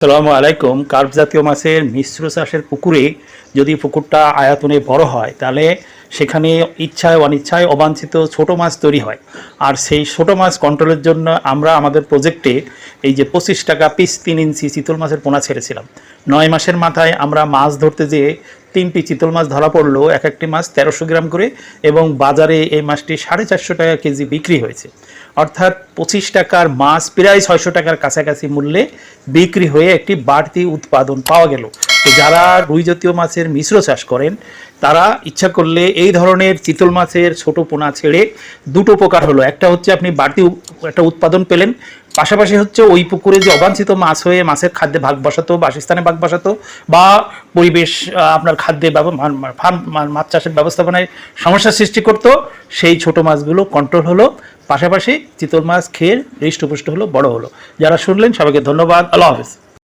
আসসালামু আলাইকুম। কার্প জাতীয় মাছের মিশ্র চাষের পুকুরে যদি পুকুরটা আয়তনে বড় হয় তাহলে সেখানে ইচ্ছায় অনিচ্ছায় অবাঞ্ছিত ছোট মাছ তৈরি হয়। আর সেই ছোট মাছ কন্ট্রোলের জন্য আমরা আমাদের প্রজেক্টে এই যে 25 টাকা পিস 3 ইঞ্চি চিতল মাছের পোনা ছেড়েছিলাম। 9 মাসের মাথায় আমরা মাছ ধরতে যেয়ে 3টি চিতল মাছ ধরা পড়লো, এক একটি মাছ 1300 গ্রাম করে, এবং বাজারে এই মাছটি 450 টাকা কেজি বিক্রি হয়েছে। অর্থাৎ 25 টাকার মাছ প্রায় 600 টাকার কাছাকাছি মূল্যে বিক্রি হয়ে একটি বাড়তি উৎপাদন পাওয়া গেল। তো যারা রুই জাতীয় মাছের মিশ্র চাষ করেন তারা ইচ্ছা করলে এই ধরনের চিতল মাছের ছোট পোনা ছেড়ে দুটো উপকার হলো। একটা হচ্ছে আপনি বাড়তি একটা উৎপাদন পেলেন, পাশাপাশি হচ্ছে ওই পুকুরে যে অবাঞ্ছিত মাছ হয়ে মাছের খাদ্যে ভাগ বসাতো, বাসস্থানে ভাগ বসাতো, বা পরিবেশ আপনার খাদ্যে মাছ চাষের ব্যবস্থাপনায় সমস্যার সৃষ্টি করত, সেই ছোট মাছগুলো কন্ট্রোল হলো। পাশাপাশি চিতল মাছ খেয়ে হৃষ্টপুষ্ট হলো, বড় হলো। যারা শুনলেন সবাইকে ধন্যবাদ। আল্লাহ হাফেজ।